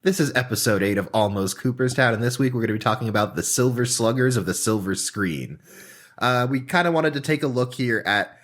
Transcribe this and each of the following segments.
This is episode 8 of Almost Cooperstown, and this week we're going to be talking about the Silver Sluggers of the silver screen. We kind of wanted to take a look here at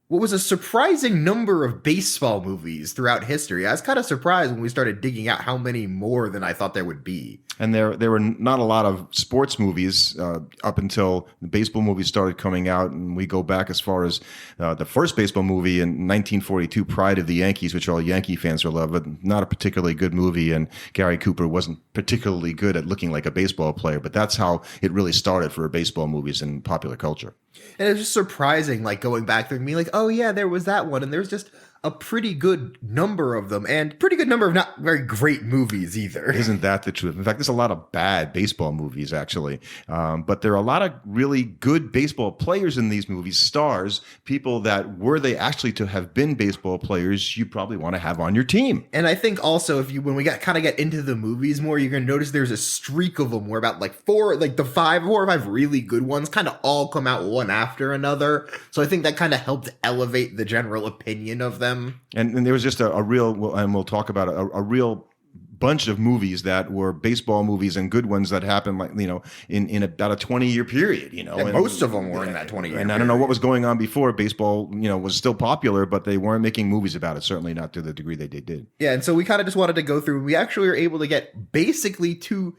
what was a surprising number of baseball movies throughout history. I was kind of surprised when we started digging out how many more than I thought there would be. And there were not a lot of sports movies up until the baseball movies started coming out. And we go back as far as the first baseball movie in 1942, Pride of the Yankees, which all Yankee fans will love, but not a particularly good movie. And Gary Cooper wasn't particularly good at looking like a baseball player. But that's how it really started for baseball movies in popular culture. And it was just surprising, like, going back through and being like, oh, yeah, there was that one. And there's just a pretty good number of them, and pretty good number of not very great movies either. Isn't that the truth? In fact, there's a lot of bad baseball movies, actually. But there are a lot of really good baseball players in these movies, stars, people that were they actually to have been baseball players, you probably want to have on your team. And I think also when we kind of get into the movies more, you're going to notice there's a streak of them where about four or five really good ones kind of all come out one after another. So I think that kind of helped elevate the general opinion of them. And there was just a real, and we'll talk about a real bunch of movies that were baseball movies and good ones that happened, in about a 20-year period, And most of them were in that 20-year period. And I don't know what was going on before. Baseball, was still popular, but they weren't making movies about it, certainly not to the degree they did. Yeah, and so we kind of just wanted to go through, we actually were able to get basically two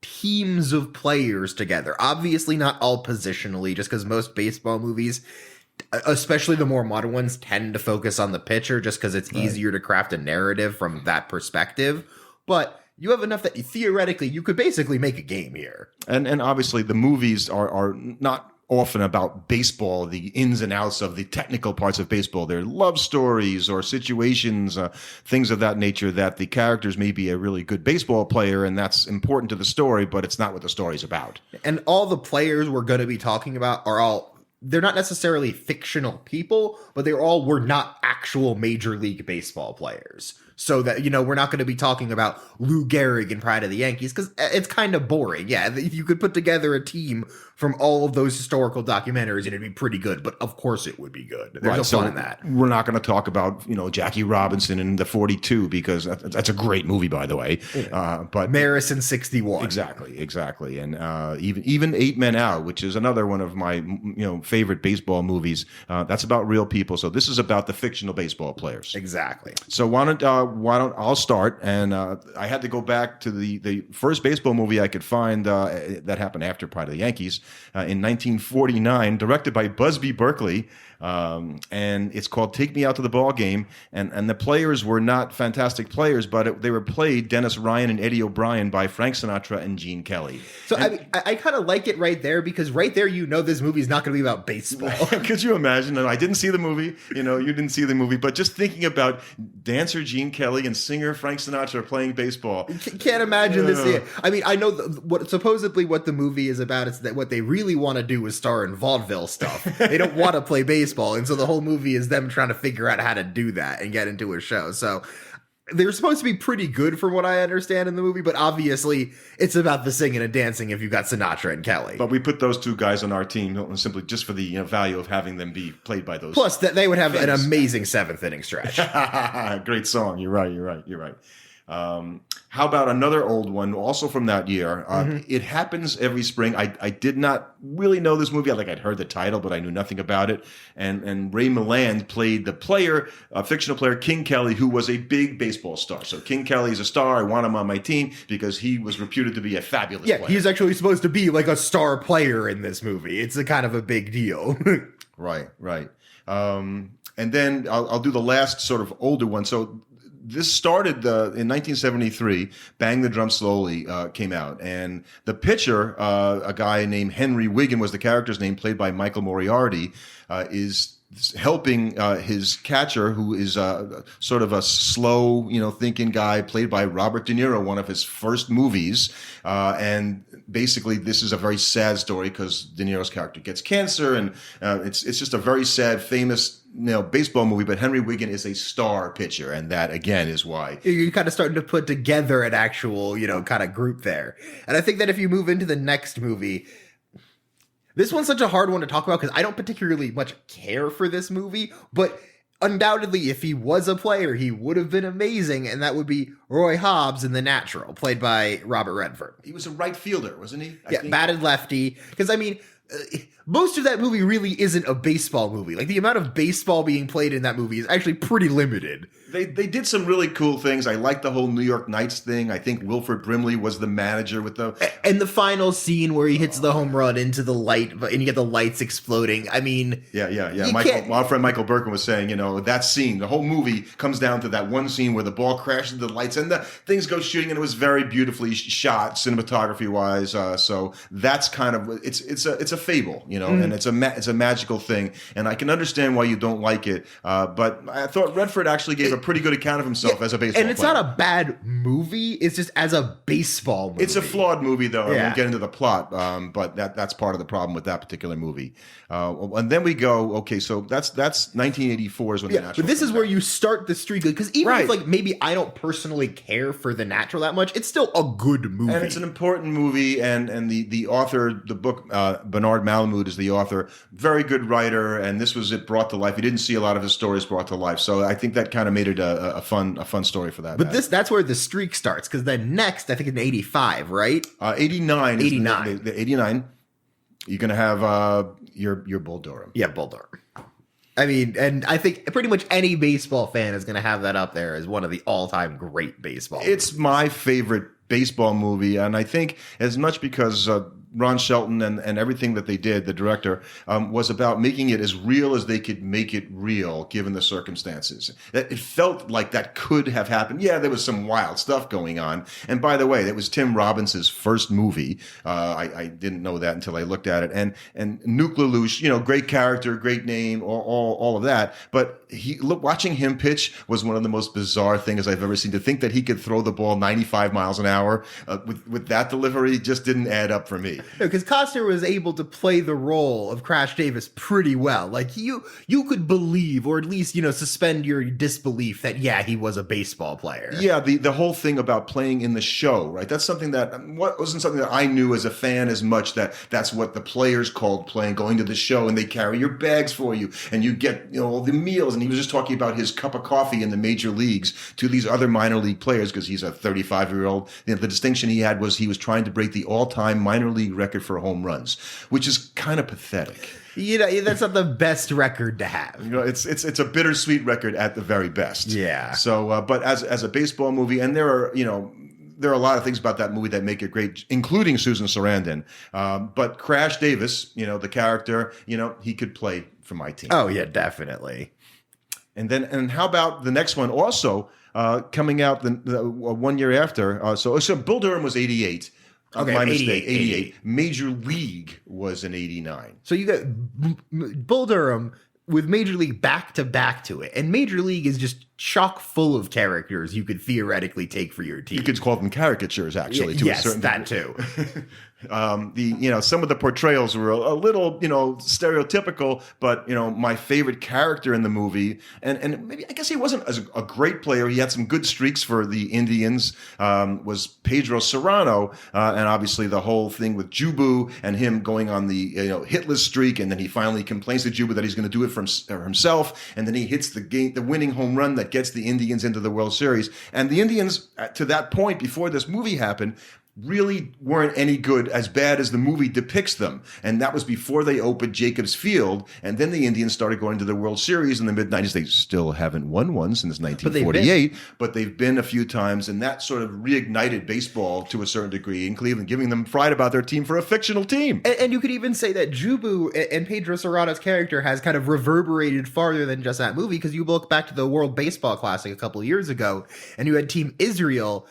teams of players together. Obviously not all positionally, just because most baseball movies, especially the more modern ones, tend to focus on the pitcher just because it's easier to craft a narrative from that perspective. But you have enough that theoretically you could basically make a game here. And obviously the movies are not often about baseball, the ins and outs of the technical parts of baseball. They're love stories or situations, things of that nature that the characters may be a really good baseball player, and that's important to the story, but it's not what the story's about. And all the players we're going to be talking about they're not necessarily fictional people, but were not actual Major League Baseball players. So that, we're not going to be talking about Lou Gehrig and Pride of the Yankees because it's kind of boring. Yeah, you could put together a team from all of those historical documentaries and it'd be pretty good. But of course it would be good. There's no fun in that. We're not going to talk about, Jackie Robinson in the 42 because that's a great movie, by the way. Yeah. But Maris in 61. Exactly. And even 8 Men Out, which is another one of my favorite baseball movies. That's about real people. So this is about the fictional baseball players. Exactly. So why don't I'll start? And I had to go back to the first baseball movie I could find that happened after Pride of the Yankees in 1949, directed by Busby Berkeley. And it's called Take Me Out to the Ball Game. And the players were not fantastic players, but they were played, Dennis Ryan and Eddie O'Brien, by Frank Sinatra and Gene Kelly. So I kind of like it right there because right there, this movie is not going to be about baseball. Could you imagine? And I didn't see the movie. You didn't see the movie. But just thinking about dancer Gene Kelly and singer Frank Sinatra playing baseball. Can't imagine this. I mean, I know what the movie is about is that what they really want to do is star in vaudeville stuff. They don't want to play baseball. And so the whole movie is them trying to figure out how to do that and get into a show. So they're supposed to be pretty good from what I understand in the movie, but obviously it's about the singing and dancing if you've got Sinatra and Kelly. But we put those two guys on our team simply just for the value of having them be played by those. Plus, that they would have an amazing seventh inning stretch. Great song. You're right. How about another old one, also from that year? It Happens Every Spring. I did not really know this movie. I'd heard the title, but I knew nothing about it. And Ray Milland played the player, fictional player, King Kelly, who was a big baseball star. So King Kelly is a star. I want him on my team because he was reputed to be a fabulous player. Yeah, he's actually supposed to be like a star player in this movie. It's a kind of a big deal. Right. And then I'll do the last sort of older one. So this started in 1973. Bang the Drum Slowly came out, and the pitcher, a guy named Henry Wiggin, was the character's name, played by Michael Moriarty, is helping his catcher, who is sort of a slow, thinking guy, played by Robert De Niro, one of his first movies, and basically this is a very sad story because De Niro's character gets cancer, and it's just a very sad, famous baseball movie, but Henry Wiggin is a star pitcher, and that again is why you're kind of starting to put together an actual, kind of group there. And I think that if you move into the next movie, this one's such a hard one to talk about because I don't particularly much care for this movie, but undoubtedly, if he was a player, he would have been amazing, and that would be Roy Hobbs in The Natural, played by Robert Redford. He was a right fielder, wasn't he? I think. Batted lefty. Because, I mean, most of that movie really isn't a baseball movie. Like, the amount of baseball being played in that movie is actually pretty limited. They did some really cool things. I like the whole New York Knights thing. I think Wilford Brimley was the manager with the... And the final scene where he hits the home run into the light, and you get the lights exploding. I mean... Yeah. Our friend Michael Birkin was saying, that scene, the whole movie comes down to that one scene where the ball crashes into the lights and the things go shooting, and it was very beautifully shot, cinematography-wise. So that's kind of... It's a fable, and it's a magical thing. And I can understand why you don't like it. But I thought Redford actually gave a pretty good account of himself as a baseball player. And it's not a bad movie. It's just as a baseball movie. It's a flawed movie, though. I won't get into the plot, but that's part of the problem with that particular movie. And then we go, okay, so that's 1984 is when The Natural. But this is where you start the streak, because even if maybe I don't personally care for The Natural that much, it's still a good movie. And it's an important movie, and the author, the book, Bernard Malamud is the author, very good writer, and this was it brought to life. You didn't see a lot of his stories brought to life, so I think that kind of made it a fun story for that. But that's where the streak starts, because then next, I think in 85, right? 89. 89. The 89. You're going to have your Bull Durham. Yeah, Bull Durham. I mean, and I think pretty much any baseball fan is going to have that up there as one of the all-time great baseball movies. It's my favorite baseball movie, and I think as much because Ron Shelton and everything that they did, the director, was about making it as real as they could make it real given the circumstances. It felt like that could have happened. Yeah, there was some wild stuff going on. And by the way, that was Tim Robbins' first movie. I didn't know that until I looked at it. And Nuke LaLoosh, great character, great name, all of that. But watching him pitch was one of the most bizarre things I've ever seen. To think that he could throw the ball 95 miles an hour with that delivery just didn't add up for me. Because Costner was able to play the role of Crash Davis pretty well. Like you could believe, or at least suspend your disbelief that he was a baseball player. Yeah, the whole thing about playing in the show, right? That's something that wasn't something that I knew as a fan as much. That's what the players called playing, going to the show, and they carry your bags for you, and you get all the meals. And he was just talking about his cup of coffee in the major leagues to these other minor league players because he's a 35-year-old. The distinction he had was he was trying to break the all-time minor league record for home runs, which is kind of pathetic. That's not the best record to have. It's a bittersweet record at the very best. Yeah. So, but as a baseball movie, and there are a lot of things about that movie that make it great, including Susan Sarandon. But Crash Davis, the character, he could play for my team. Oh yeah, definitely. And how about the next one also coming out the 1 year after? So Bull Durham was 88. Okay, my mistake. 88. Major League was in 89. So you got Bull Durham with Major League back to it, and Major League is just chock full of characters you could theoretically take for your team. You could call them caricatures, actually. To a certain that degree. too. Some of the portrayals were a little, stereotypical, but my favorite character in the movie, and maybe I guess he wasn't a great player. He had some good streaks for the Indians. Was Pedro Serrano, and obviously the whole thing with Jubu and him going on the hitless streak, and then he finally complains to Jubu that he's going to do it for himself, and then he hits the winning home run that gets the Indians into the World Series. And the Indians, to that point, before this movie happened, really weren't any good, as bad as the movie depicts them. And that was before they opened Jacobs Field. And then the Indians started going to the World Series in the mid-90s. They still haven't won one since 1948, but they've been a few times. And that sort of reignited baseball to a certain degree in Cleveland, giving them pride about their team for a fictional team. And you could even say that Jubu and Pedro Serrano's character has kind of reverberated farther than just that movie, because you look back to the World Baseball Classic a couple of years ago, and you had Team Israel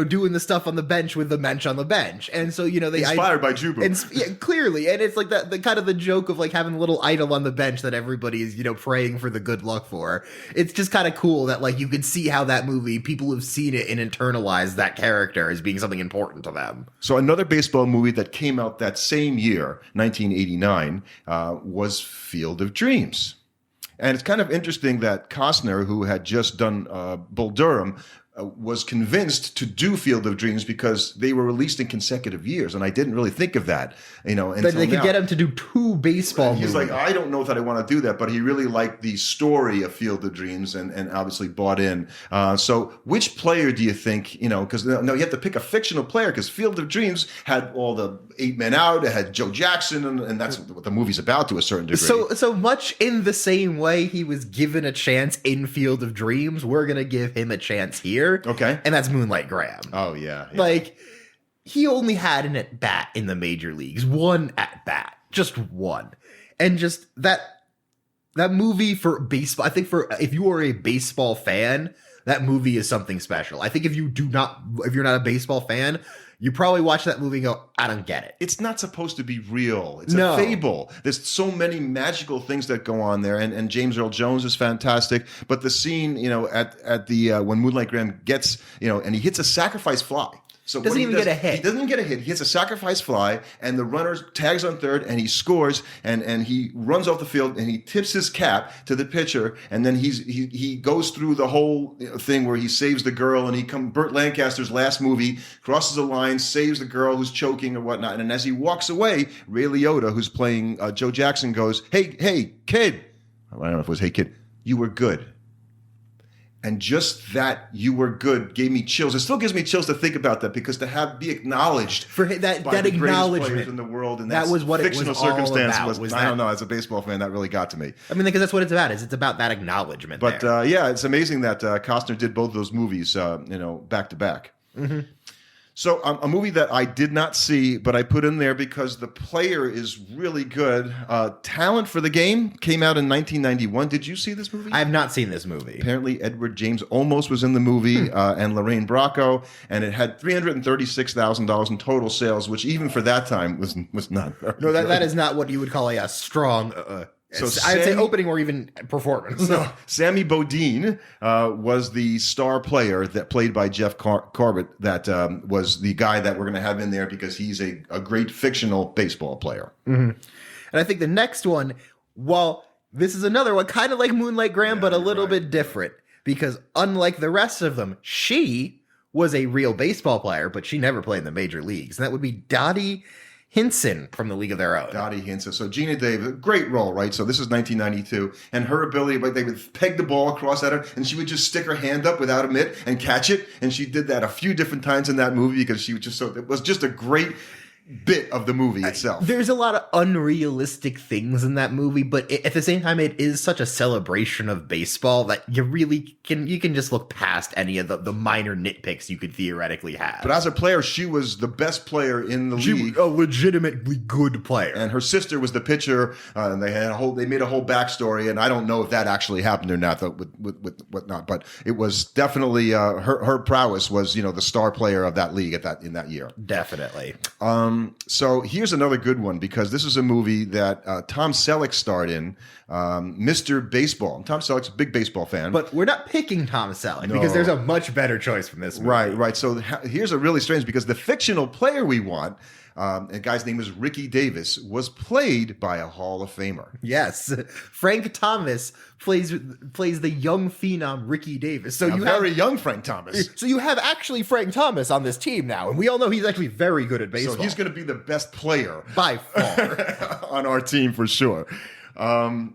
doing the stuff on the bench with the mensch on the bench. And so, they inspired by Jubu. Clearly. And it's like the kind of the joke of like having a little idol on the bench that everybody is, praying for the good luck for. It's just kind of cool that like you can see how that movie, people have seen it and internalized that character as being something important to them. So another baseball movie that came out that same year, 1989, was Field of Dreams. And it's kind of interesting that Costner, who had just done Bull Durham, was convinced to do Field of Dreams because they were released in consecutive years, and I didn't really think of that, until But they could now. get him to do 2 baseball movies. He's like, I don't know that I want to do that, but he really liked the story of Field of Dreams and obviously bought in. So which player do you think, because no, you have to pick a fictional player because Field of Dreams had all the 8 men out, it had Joe Jackson, and that's what the movie's about to a certain degree. So much in the same way he was given a chance in Field of Dreams, we're going to give him a chance here. Okay. And that's Moonlight Graham. Oh, yeah. Like, he only had an at-bat in the major leagues. 1 at-bat. Just 1. And just that movie for baseball, I think if you are a baseball fan, that movie is something special. I think if you're not a baseball fan, you probably watch that movie and go, I don't get it. It's not supposed to be real. It's a fable. There's so many magical things that go on there, and James Earl Jones is fantastic. But the scene, at the when Moonlight Graham gets, and he hits a sacrifice fly. So doesn't even get a hit. He doesn't even get a hit. He hits a sacrifice fly, and the runner tags on third, and he scores, and he runs off the field, and he tips his cap to the pitcher, and then he goes through the whole thing where he saves the girl, and Burt Lancaster's last movie, crosses the line, saves the girl who's choking or whatnot, and as he walks away, Ray Liotta, who's playing Joe Jackson, goes, hey, kid. I don't know if it was, hey, kid, you were good. And just that you were good gave me chills. It still gives me chills to think about that because to be acknowledged for that by the acknowledgement players in the world, and that was what fictional it was all circumstance about. I don't know. As a baseball fan, that really got to me. I mean, because that's what it's about. It's about that acknowledgement. But yeah, it's amazing that Costner did both those movies, back to back. Mm-hmm. So a movie that I did not see, but I put in there because the player is really good. Talent for the Game came out in 1991. Did you see this movie? I have not seen this movie. Apparently, Edward James Olmos was in the movie, and Lorraine Bracco, and it had $336,000 in total sales, which even for that time was not very No, good. that is not what you would call a strong. So I'd say opening or even performance. No, Sammy Bodine was the star player that played by Jeff Corbett. That was the guy that we're going to have in there because he's a great fictional baseball player. Mm-hmm. And I think the next one, well, this is another one kind of like Moonlight Graham, but a little bit different because unlike the rest of them, she was a real baseball player, but she never played in the major leagues. And that would be Dottie Hinson from The League of Their Own. Dottie Hinson. So Gina Davis, great role, right? So this is 1992, and her ability, like they would peg the ball across at her, and she would just stick her hand up without a mitt and catch it. And she did that a few different times in that movie because she was just it was just a great bit of the movie itself. There's a lot of unrealistic things in that movie, but at the same time, it is such a celebration of baseball that you really can just look past any of the minor nitpicks you could theoretically have. But as a player, she was the best player in the league. Was a legitimately good player. And her sister was the pitcher, and they made a whole backstory, and I don't know if that actually happened or not, with whatnot. But it was definitely her prowess was the star player of that league in that year. Definitely. So here's another good one because this is a movie that Tom Selleck starred in, Mr. Baseball. Tom Selleck's a big baseball fan. But we're not picking Tom Selleck because there's a much better choice from this movie. Right. So here's a really strange because the fictional player we want, a guy's name is Ricky Davis, was played by a Hall of Famer. Yes. Frank Thomas plays the young phenom Ricky Davis. So Young Frank Thomas. So you have actually Frank Thomas on this team now, and we all know he's actually very good at baseball. So he's going to be the best player by far on our team for sure. And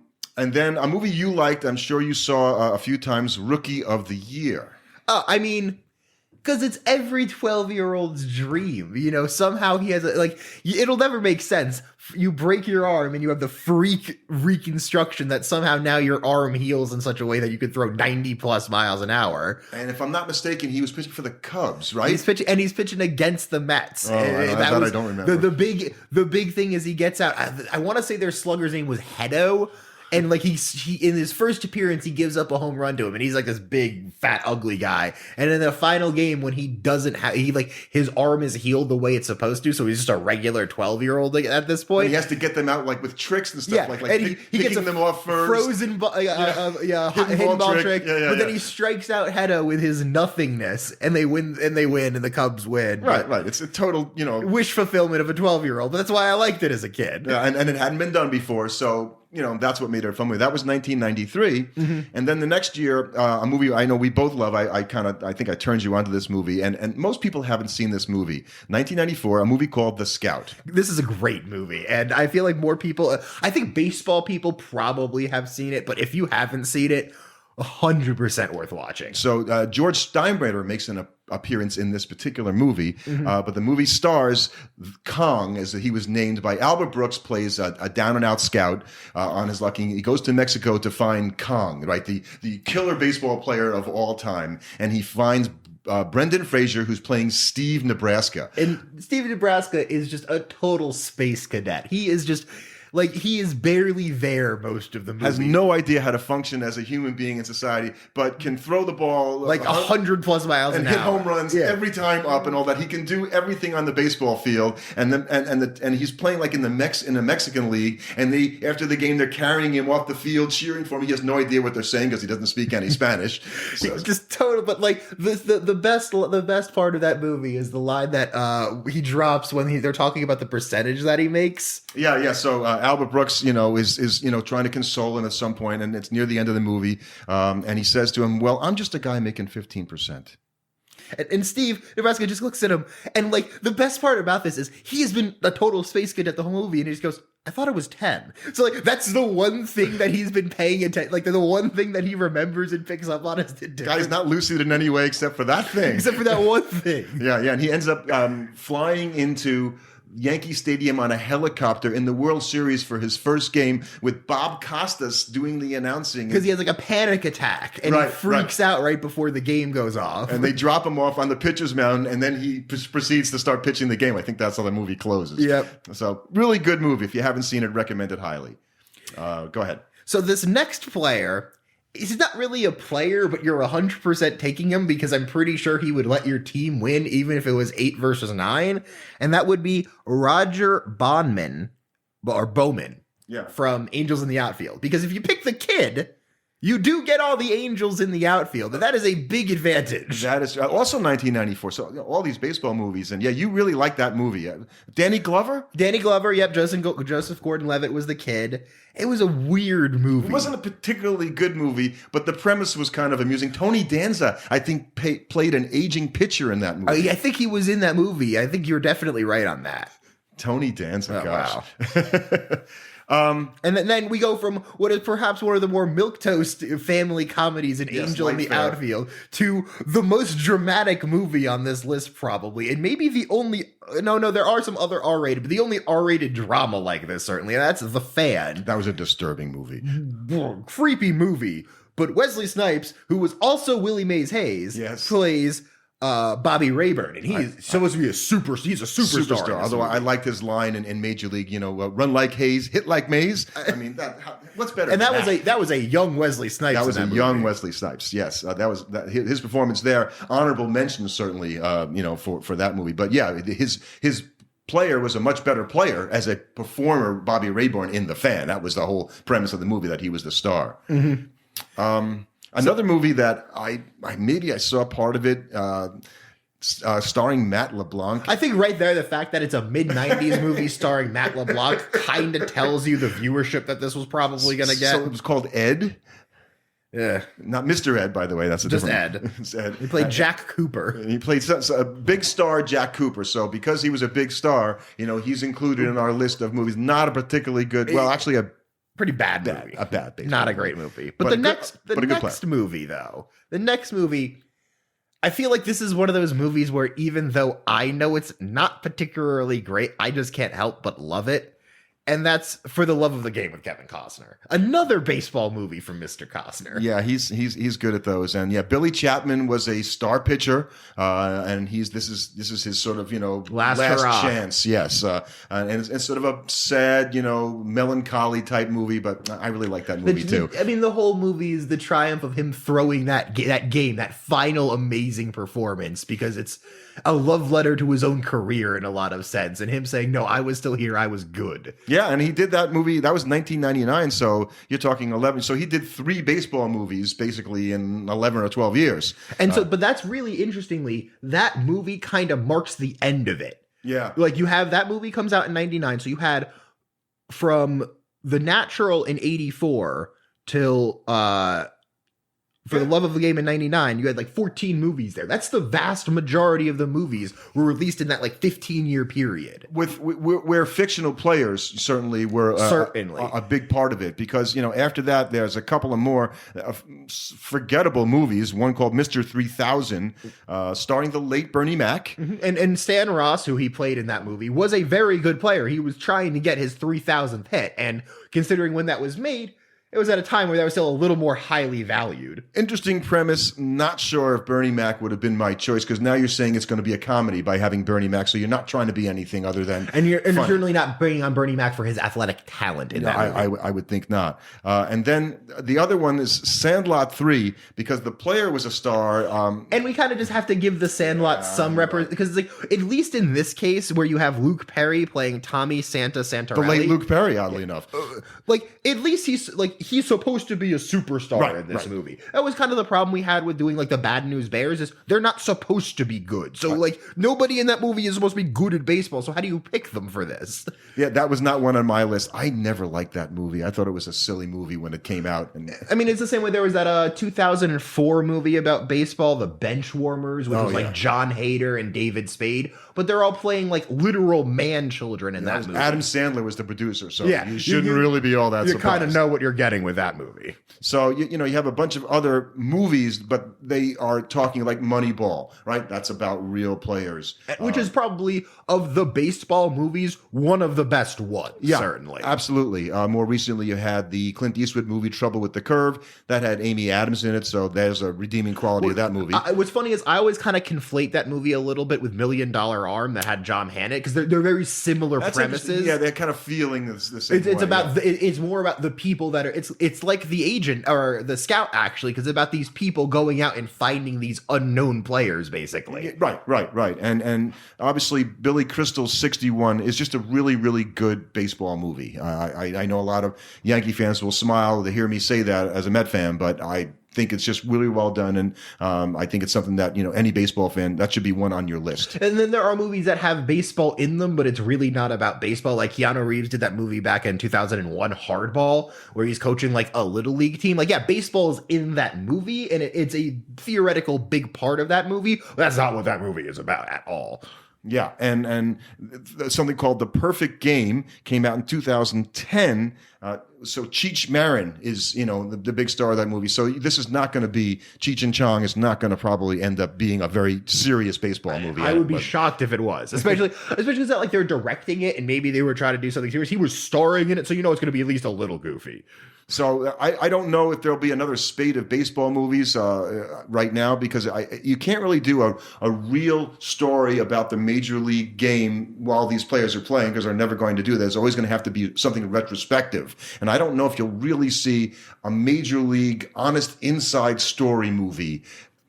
then a movie you liked, I'm sure you saw a few times, Rookie of the Year. I mean, because it's every 12-year-old's dream. Somehow he has it'll never make sense. You break your arm and you have the freak reconstruction that somehow now your arm heals in such a way that you could throw 90 plus miles an hour. And if I'm not mistaken, he was pitching for the Cubs, right? He's pitching against the Mets. Oh, I don't remember. The big thing is he gets out. I want to say their slugger's name was Hedo. And he in his first appearance, he gives up a home run to him, and he's like this big, fat, ugly guy. And in the final game, when he doesn't have, his arm is healed the way it's supposed to, so he's just a regular 12-year-old at this point. And he has to get them out with tricks and stuff, and he gets them off first, frozen hidden ball trick. But then he strikes out Hedo with his nothingness, and they win, and the Cubs win. Right. It's a total wish fulfillment of a 12-year-old. But that's why I liked it as a kid. Yeah, and it hadn't been done before, so. that's what made it a fun movie. That was 1993. And then the next year, a movie I know we both love. I think I turned you onto this movie, and most people haven't seen this movie. 1994, a movie called The Scout. This is a great movie, and I feel like more people, I think baseball people probably have seen it, but if you haven't seen it, 100% worth watching. So George Steinbrenner makes an appearance in this particular movie, but the movie stars Kong, as he was named by Albert Brooks, plays a down and out scout on his lucky. He goes to Mexico to find Kong, right, the killer baseball player of all time, and he finds Brendan Fraser, who's playing Steve Nebraska. And Steve Nebraska is just a total space cadet. He is just like, he is barely there most of the movie. Has no idea how to function as a human being in society, but can throw the ball like 100 plus miles an hour and hit home runs every time up and all that. He can do everything on the baseball field, and he's playing like in a Mexican league. And after the game, they're carrying him off the field, cheering for him. He has no idea what they're saying because he doesn't speak any Spanish. So. Just total, but like the best part of that movie is the line that he drops when they're talking about the percentage that he makes. Yeah. So Albert Brooks, is trying to console him at some point, and it's near the end of the movie, and he says to him, "Well, I'm just a guy making 15%." And Steve Nebraska just looks at him, and like the best part about this is he has been a total space cadet the whole movie, and he just goes, "I thought it was 10." So like that's the one thing that he's been paying attention, like the one thing that he remembers and picks up on is the difference. Guy's not lucid in any way except for that thing, except for that one thing. Yeah, and he ends up flying into Yankee Stadium on a helicopter in the World Series for his first game with Bob Costas doing the announcing. Because he has like a panic attack and he freaks out right before the game goes off. And they drop him off on the pitcher's mound, and then he proceeds to start pitching the game. I think that's how the movie closes. Yep. So really good movie. If you haven't seen it, recommend it highly. Go ahead. So this next player, he's not really a player, but you're 100% taking him because I'm pretty sure he would let your team win even if it was 8 versus 9. And that would be Roger Bowman from Angels in the Outfield. Because if you pick the kid, you do get all the Angels in the outfield, and that is a big advantage. That is also 1994. So all these baseball movies, and you really like that movie. Danny Glover? Danny Glover, yep. Joseph Gordon-Levitt was the kid. It was a weird movie. It wasn't a particularly good movie, but the premise was kind of amusing. Tony Danza, I think, played an aging pitcher in that movie. I think he was in that movie. I think you're definitely right on that. Tony Danza, gosh. Wow. And then we go from what is perhaps one of the more milquetoast family comedies in Angel in the Outfield to the most dramatic movie on this list, probably. And maybe the only... No, there are some other R-rated, but the only R-rated drama like this, certainly. And that's The Fan. That was a disturbing movie. Creepy movie. But Wesley Snipes, who was also Willie Mays Hayes, plays... Bobby Rayburn, and he's supposed to be he's a superstar. Although I liked his line in Major League, run like Hayes, hit like Mays. I mean, what's better? And that was a young Wesley Snipes. That was a young Wesley Snipes. Yes, his performance there. Honorable mention certainly, for that movie. But yeah, his player was a much better player as a performer. Bobby Rayburn in The Fan. That was the whole premise of the movie, that he was the star. Mm-hmm. Another movie that I saw part of it, starring Matt LeBlanc. I think right there, the fact that it's a mid-90s movie starring Matt LeBlanc kind of tells you the viewership that this was probably going to get. So it was called Ed. Yeah. Not Mr. Ed, by the way. That's just different. Ed. It's Ed. He played Jack Cooper. He played a big star, Jack Cooper. So because he was a big star, he's included in our list of movies. Not a particularly good, actually a pretty bad movie. A bad movie. Not a great movie. But the next movie, though, I feel like this is one of those movies where even though I know it's not particularly great, I just can't help but love it. And that's For the Love of the Game with Kevin Costner. Another baseball movie from Mr. Costner. Yeah, he's good at those. And yeah, Billy Chapman was a star pitcher, and this is his sort of last chance. Yes, and it's sort of a sad melancholy type movie, but I really like that movie too. I mean, the whole movie is the triumph of him throwing that final amazing performance, because it's a love letter to his own career in a lot of sense, and him saying, "No, I was still here. I was good." Yeah, and he did that movie. That was 1999, so you're talking 11. So he did 3 baseball movies basically in 11 or 12 years. And but that's really interestingly, that movie kind of marks the end of it. Yeah. Like you have that movie comes out in 99, so you had from The Natural in 84 till For the Love of the Game in 99, you had like 14 movies there. That's the vast majority of the movies were released in that like 15-year period. Where fictional players certainly were a big part of it, because after that there's a couple of more forgettable movies. One called Mr. 3000, starring the late Bernie Mac, and Stan Ross, who he played in that movie, was a very good player. He was trying to get his 3000th hit, and considering when that was made, it was at a time where that was still a little more highly valued. Interesting premise. Not sure if Bernie Mac would have been my choice, because now you're saying it's going to be a comedy by having Bernie Mac, so you're not trying to be anything other than you're certainly not bringing on Bernie Mac for his athletic talent in that movie. I would think not. And then the other one is Sandlot 3, because the player was a star. And we kind of just have to give the Sandlot some because it's like, at least in this case where you have Luke Perry playing Tommy Santarelli. The late Luke Perry, oddly enough. At least he's supposed to be a superstar in this movie. That was kind of the problem we had with doing like the Bad News Bears, is they're not supposed to be good. So nobody in that movie is supposed to be good at baseball. So how do you pick them for this? Yeah, that was not one on my list. I never liked that movie. I thought it was a silly movie when it came out. And I mean, it's the same way there was that 2004 movie about baseball, The Benchwarmers, which was like John Hader and David Spade. But they're all playing like literal man children in that movie. Adam Sandler was the producer, so you shouldn't really be all that surprised. You kind of know what you're getting with that movie. So, you have a bunch of other movies, but they are talking like Moneyball, right? That's about real players. Which is probably, of the baseball movies, one of the best ones, certainly. Absolutely. More recently, you had the Clint Eastwood movie Trouble with the Curve. That had Amy Adams in it, so there's a redeeming quality of that movie. What's funny is I always kind of conflate that movie a little bit with $1 Million Arm that had John Hannett, because they're very similar premises. Yeah, they're kind of feeling the same way. It's about it's more about the people that are it's like The Agent or The Scout, actually, because it's about these people going out and finding these unknown players, basically. Right. And obviously Billy Crystal's 61 is just a really, really good baseball movie. I know a lot of Yankee fans will smile to hear me say that as a Met fan, but I think it's just really well done, and I think it's something that any baseball fan, that should be one on your list. And then there are movies that have baseball in them, but it's really not about baseball. Like Keanu Reeves did that movie back in 2001, Hardball, where he's coaching like a little league team. Like, yeah, baseball is in that movie, and it's a theoretical big part of that movie. That's not what that movie is about at all. Yeah, and something called The Perfect Game came out in 2010. So Cheech Marin is, the big star of that movie. So this is not going to be, Cheech and Chong is not going to probably end up being a very serious baseball movie. I would be shocked if it was, especially because that, like, they're directing it and maybe they were trying to do something serious. He was starring in it, so it's going to be at least a little goofy. So I don't know if there'll be another spate of baseball movies right now, because you can't really do a real story about the major league game while these players are playing, because they're never going to do that. There's always going to have to be something retrospective. And I don't know if you'll really see a major league honest inside story movie,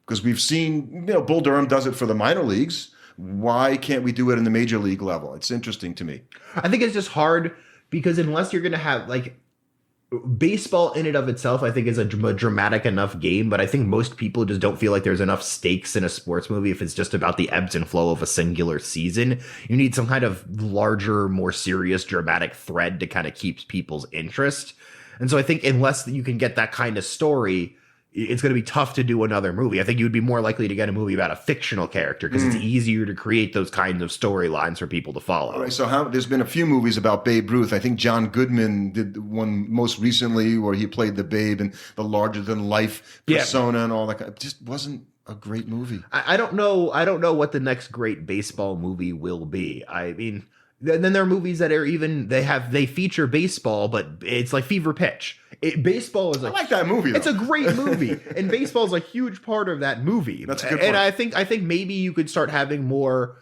because we've seen, Bull Durham does it for the minor leagues. Why can't we do it in the major league level? It's interesting to me. I think it's just hard because unless you're going to have baseball in and of itself, I think, is a dramatic enough game, but I think most people just don't feel like there's enough stakes in a sports movie if it's just about the ebbs and flow of a singular season. You need some kind of larger, more serious, dramatic thread to kind of keep people's interest. And so I think unless you can get that kind of story, it's going to be tough to do another movie. I think you would be more likely to get a movie about a fictional character, because it's easier to create those kinds of storylines for people to follow. All right, so there's been a few movies about Babe Ruth. I think John Goodman did one most recently where he played the Babe and the larger-than-life persona and all that. It just wasn't a great movie. I don't know. I don't know what the next great baseball movie will be. I mean, then there are movies that are they feature baseball, but it's like Fever Pitch. Baseball is I like that movie, though. It's a great movie, and baseball is a huge part of that movie. That's a good point. And I think maybe you could start having more.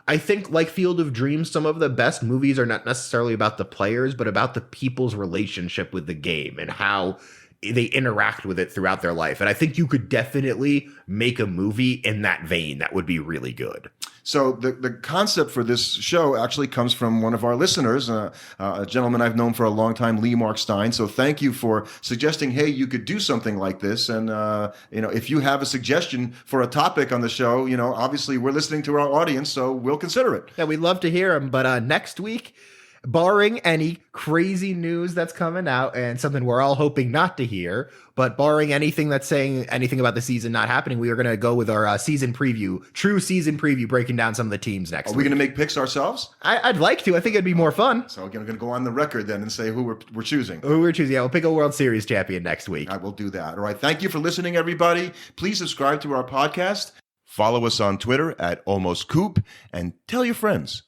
I think, like Field of Dreams, some of the best movies are not necessarily about the players, but about the people's relationship with the game and how they interact with it throughout their life. And I think you could definitely make a movie in that vein that would be really good. So the concept for this show actually comes from one of our listeners, a gentleman I've known for a long time, Lee Marc Stein. So thank you for suggesting, hey, you could do something like this. And, if you have a suggestion for a topic on the show, obviously we're listening to our audience, so we'll consider it. Yeah, we'd love to hear them. But next week, barring any crazy news that's coming out and something we're all hoping not to hear, but barring anything that's saying anything about the season not happening, we are going to go with our true season preview, breaking down some of the teams next week. Are we going to make picks ourselves? I'd like to. I think it'd be more fun. So we're going to go on the record then and say who we're choosing. Who we're choosing. Yeah, we'll pick a World Series champion next week. I will do that. All right. Thank you for listening, everybody. Please subscribe to our podcast. Follow us on Twitter @AlmostCoop and tell your friends.